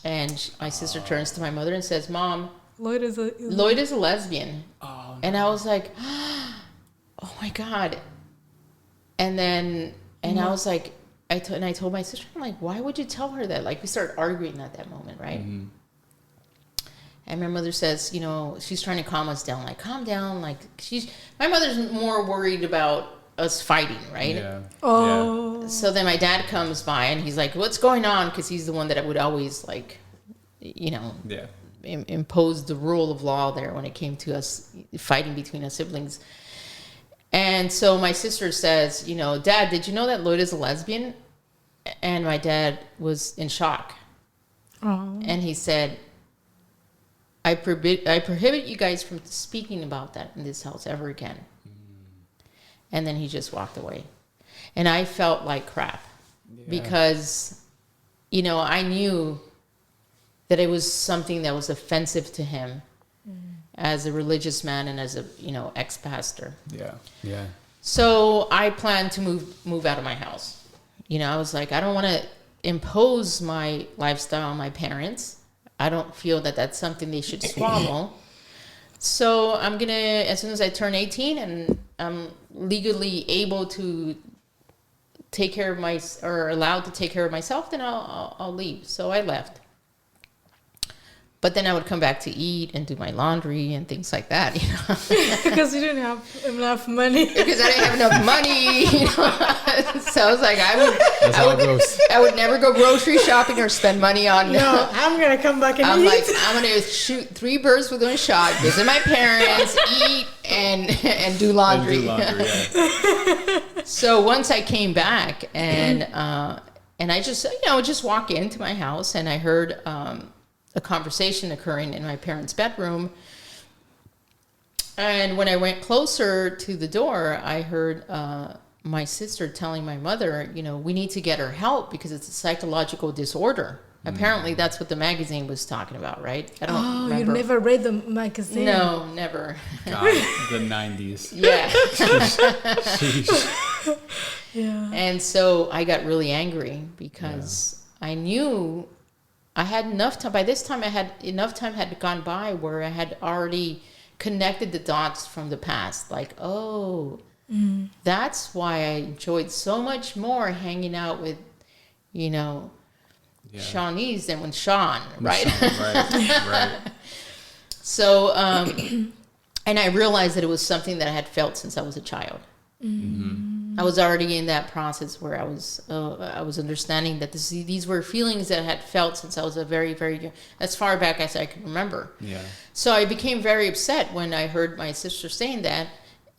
and my sister turns to my mother and says, "Mom, Lloyd is a lesbian." Oh, no. And I was like, "Oh my God!" And then I was like, I told my sister, I'm like, "Why would you tell her that?" Like we started arguing at that moment, right? Mm-hmm. And my mother says, she's trying to calm us down, like, calm down. Like, my mother's more worried about us fighting, right? Yeah. Oh. So then my dad comes by and he's like, what's going on? Because he's the one that would always, like, impose the rule of law there when it came to us fighting between us siblings. And so my sister says, Dad, did you know that Loida's a lesbian? And my dad was in shock. Oh. And he said, I prohibit you guys from speaking about that in this house ever again. And then he just walked away. And I felt like crap because, I knew that it was something that was offensive to him as a religious man and as a, ex-pastor. Yeah. Yeah. So I planned to move out of my house. I was like, I don't want to impose my lifestyle on my parents. I don't feel that that's something they should swallow. So I'm going to, as soon as I turn 18 and I'm legally able to take care of or allowed to take care of myself, then I'll leave. So I left. But then I would come back to eat and do my laundry and things like that, Because you didn't have enough money. Because I didn't have enough money, So I was like, I would never go grocery shopping or spend money on. No, I'm gonna come back and I'm eat. like, I'm gonna shoot 3 birds with one shot: visit my parents, eat, and do laundry. So once I came back and I just just walk into my house and I heard a conversation occurring in my parents' bedroom. And when I went closer to the door, I heard my sister telling my mother, we need to get her help because it's a psychological disorder. Apparently, that's what the magazine was talking about, right? I don't remember. You never read the magazine? No, never. God, the 90s. Yeah. Yeah. And so I got really angry because I knew I had enough time. By this time, enough time had gone by where I had already connected the dots from the past. Like, that's why I enjoyed so much more hanging out with, Shawnees than with Sean, right? Right. So, and I realized that it was something that I had felt since I was a child. Mm-hmm. I was already in that process where I was understanding that these were feelings that I had felt since I was a very, very young, as far back as I can remember. Yeah. So I became very upset when I heard my sister saying that,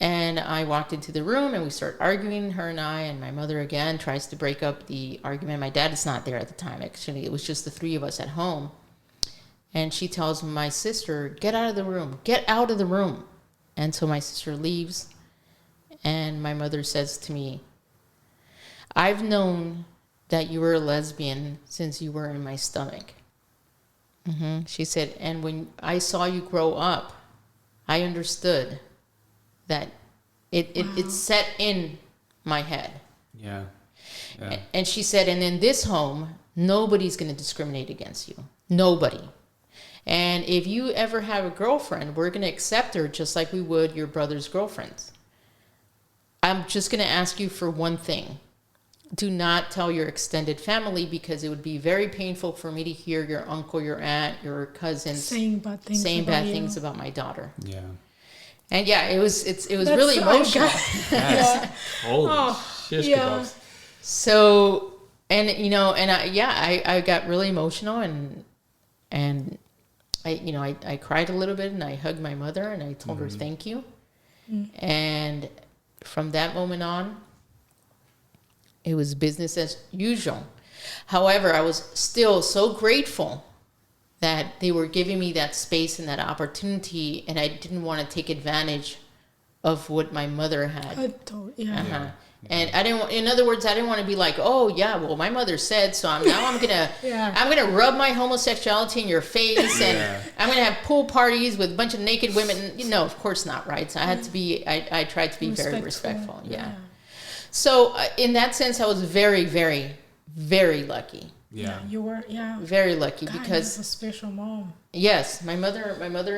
and I walked into the room and we started arguing, her and I, and my mother again tries to break up the argument. My dad is not there at the time, actually. It was just the 3 of us at home. And she tells my sister, get out of the room, get out of the room. And so my sister leaves. And my mother says to me, I've known that you were a lesbian since you were in my stomach. Mm-hmm. She said, and when I saw you grow up, I understood that it set in my head. Yeah. And she said, and in this home, nobody's going to discriminate against you. Nobody. And if you ever have a girlfriend, we're going to accept her just like we would your brother's girlfriends. I'm just going to ask you for one thing. Do not tell your extended family because it would be very painful for me to hear your uncle, your aunt, your cousins saying bad things about my daughter. Yeah. And it was really emotional. Yes. Holy shish kebabs. So, and I got really emotional and I cried a little bit and I hugged my mother and I told her thank you. And from that moment on, it was business as usual. However, I was still so grateful that they were giving me that space and that opportunity, and I didn't want to take advantage of what my mother had. And in other words, I didn't want to be like, oh yeah, well my mother said, so I'm gonna I'm gonna rub my homosexuality in your face, and I'm gonna have pool parties with a bunch of naked women. No, of course not, right? So I had to be, I tried to be very respectful. Yeah. So in that sense, I was very, very, very lucky. Yeah, you were. Yeah, very lucky. God, because you have a special mom. Yes, my mother,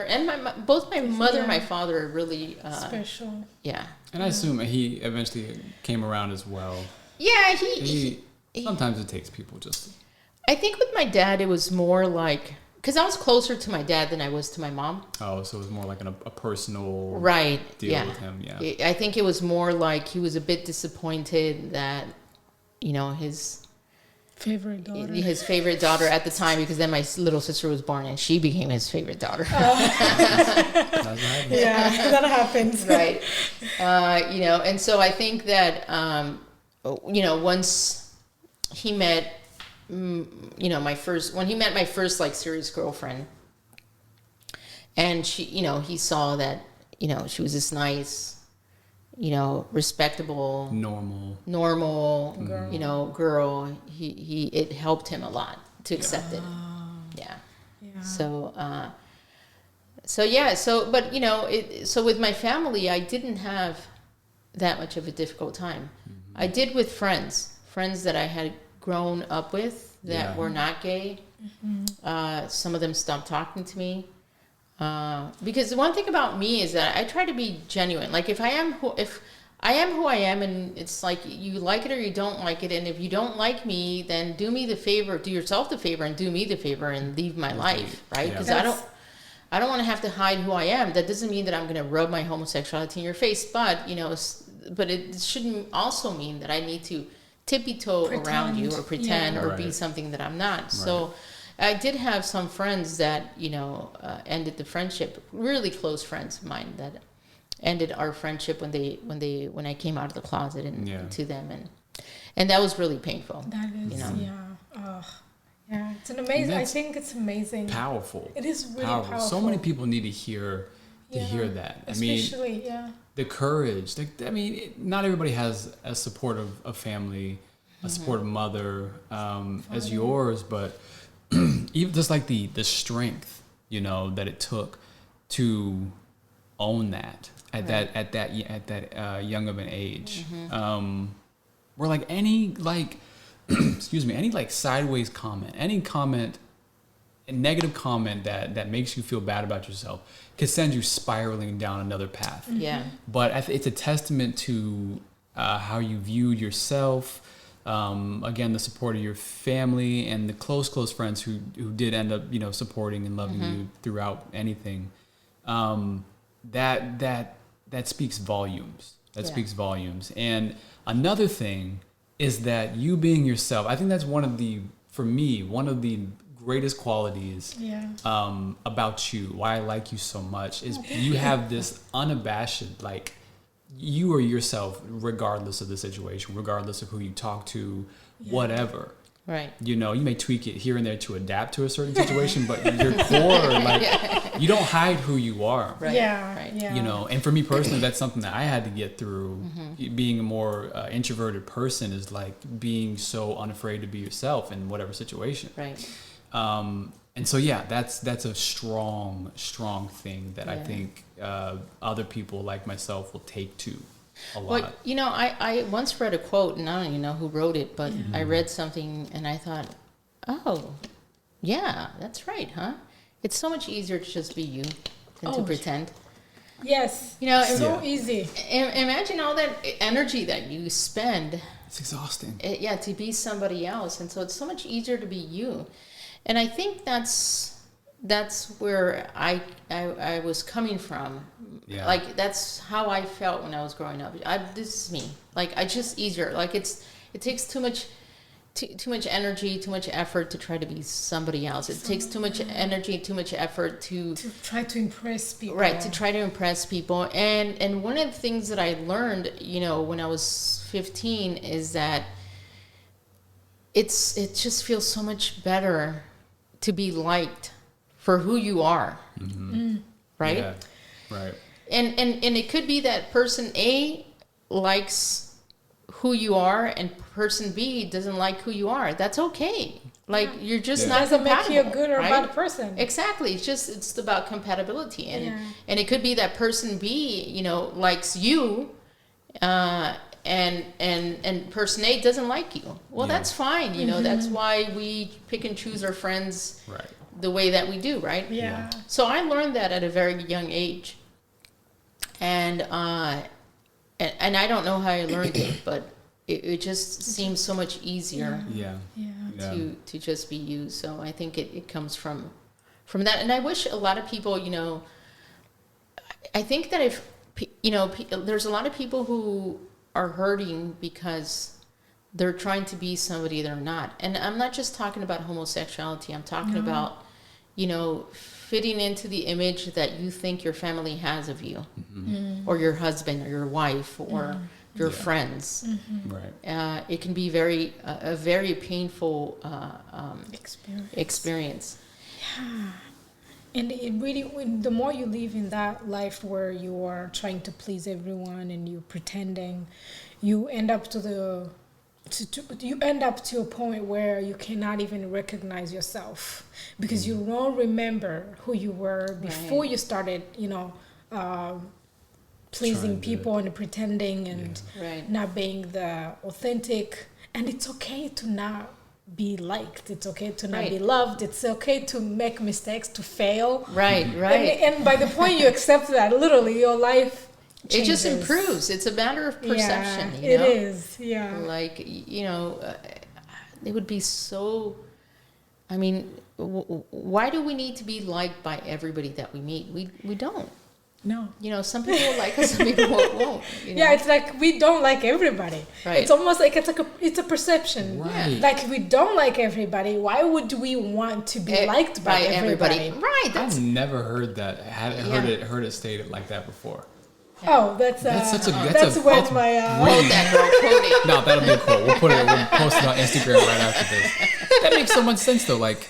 and both my mother and my father are really special. Yeah, and I assume he eventually came around as well. Yeah, he sometimes it takes people just. I think with my dad, it was more like, because I was closer to my dad than I was to my mom. Oh, so it was more like a personal deal with him. Yeah, I think it was more like he was a bit disappointed that, his favorite daughter at the time, because then my little sister was born and she became his favorite daughter. Yeah, that happens. Right. And so I think that, once he met, when he met my first like serious girlfriend, and she, he saw that, she was this nice, respectable, normal, girl. It helped him a lot to accept it. Yeah. So with my family, I didn't have that much of a difficult time. Mm-hmm. I did with friends that I had grown up with that were not gay. Mm-hmm. Some of them stopped talking to me. Because the one thing about me is that I try to be genuine. Like if I am who I am, and it's like you like it or you don't like it, and if you don't like me, then do yourself the favor and do me the favor and leave my life, right? Because I don't want to have to hide who I am. That doesn't mean that I'm going to rub my homosexuality in your face, but it shouldn't also mean that I need to tippy-toe around you or pretend or be something that I'm not. Right. So I did have some friends that, ended the friendship, really close friends of mine that ended our friendship when I came out of the closet to them. And that was really painful. That is, it's an amazing, I think it's amazing. Powerful. It is really powerful. So many people need to hear that. Especially, the courage. Not everybody has as supportive a family, a supportive mother as yours, but even just like the strength, that it took to own that at that young of an age. Mm-hmm. Where like any sideways comment, any comment, a negative comment that makes you feel bad about yourself could send you spiraling down another path. Mm-hmm. Yeah. But it's a testament to how you view yourself. Again, the support of your family and the close friends who did end up, supporting and loving you throughout anything. That speaks volumes. Speaks volumes. And another thing is that you being yourself, I think that's one of the greatest qualities about you, why I like you so much, is you have this unabashed, like, you are yourself regardless of the situation, regardless of who you talk to, whatever. Right. You may tweak it here and there to adapt to a certain situation, but your core, you don't hide who you are. Right. Yeah. Right. Yeah. And for me personally, that's something that I had to get through. Mm-hmm. Being a more introverted person is like being so unafraid to be yourself in whatever situation. Right. And so, that's a strong thing that I think other people like myself will take to a lot. Well, I once read a quote, and I don't even know who wrote it, but I read something and I thought, oh, yeah, that's right, huh? It's so much easier to just be you than to pretend. Yes. So easy. Imagine all that energy that you spend. It's exhausting. To be somebody else. And so it's so much easier to be you. And I think that's where I was coming from. Yeah. Like that's how I felt when I was growing up. This is me. Like I just easier. Like it takes too much energy, too much effort to try to be somebody else. It takes too much energy, too much effort to try to impress people. Right, to try to impress people. And one of the things that I learned, when I was 15 is that it just feels so much better to be liked for who you are. Mm-hmm. Right? Yeah. Right. And it could be that person A likes who you are and person B doesn't like who you are. That's okay. Like you're just not doesn't make you a compatible, good or right? bad person. Exactly. It's about compatibility, and it could be that person B, likes you, and person A doesn't like you. Well, that's fine. That's why we pick and choose our friends the way that we do, right? Yeah. So I learned that at a very young age, and I don't know how I learned it, but it just seems so much easier. To just be you. So I think it comes from that. And I wish a lot of people, I think that if, there's a lot of people who are hurting because they're trying to be somebody they're not. And I'm not just talking about homosexuality. I'm talking about, fitting into the image that you think your family has of you, or your husband or your wife or your friends. Right. It can be a very painful experience. Yeah. And it really, the more you live in that life where you are trying to please everyone and you're pretending, you end up to a point where you cannot even recognize yourself because you don't remember who you were before you started, pleasing people and pretending and not being the authentic. And it's okay to not be liked. It's okay to not be loved. It's okay to make mistakes, to fail. Right. And by the point you accept that, literally your life changes. It just improves. It's a matter of perception. It is. Yeah. Like, it would be so, why do we need to be liked by everybody that we meet? We don't. No. Some people will like us, some people won't. Yeah, it's like we don't like everybody. Right. It's almost like it's a perception. Right. Like we don't like everybody. Why would we want to be liked by everybody? Right. I've never heard that. I haven't heard it stated like that before. Oh, that's when my Quote that, girl. Quote it. No, that'll be a quote. We'll post it on Instagram right after this. That makes so much sense though. Like,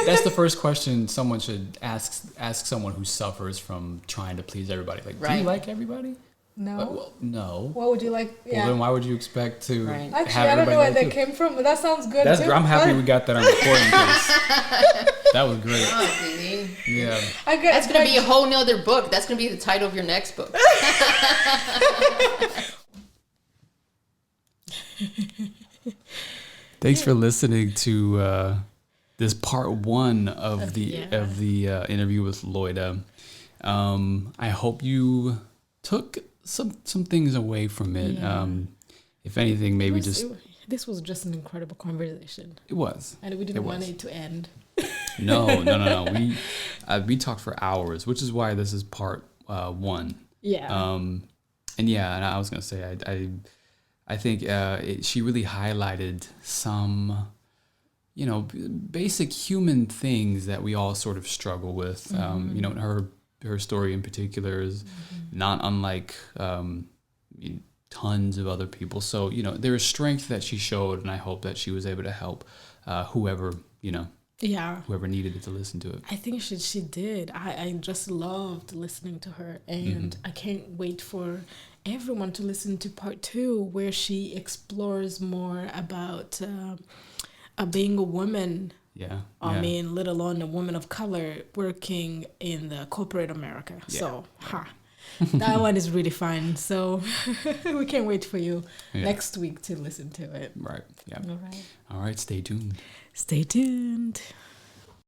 that's the first question someone should ask someone who suffers from trying to please everybody. Like, do you like everybody? No. Well, no. What would you like? Yeah. Well, then why would you expect to have Actually, I don't know where that came from, but that sounds good too. I'm happy we got that on recording, please. That was great. Oh, Dydine. Yeah. That's going to be a whole nother book. That's going to be the title of your next book. Thanks for listening to this part one of the interview with Loida. I hope you took some things away from it. If anything, maybe this was just an incredible conversation. It was, and we didn't want it to end. No. We talked for hours, which is why this is part one. Yeah. And I was gonna say I think she really highlighted some, basic human things that we all sort of struggle with. Her story in particular is not unlike tons of other people. So, there is strength that she showed, and I hope that she was able to help whoever needed it to listen to it. I think she did. I just loved listening to her, and I can't wait for everyone to listen to part 2, where she explores more about being a woman. Let alone a woman of color working in the corporate America. Yeah. So, that one is really fun. So, we can't wait for you next week to listen to it. Right. Yeah. All right. All right. Stay tuned. Stay tuned.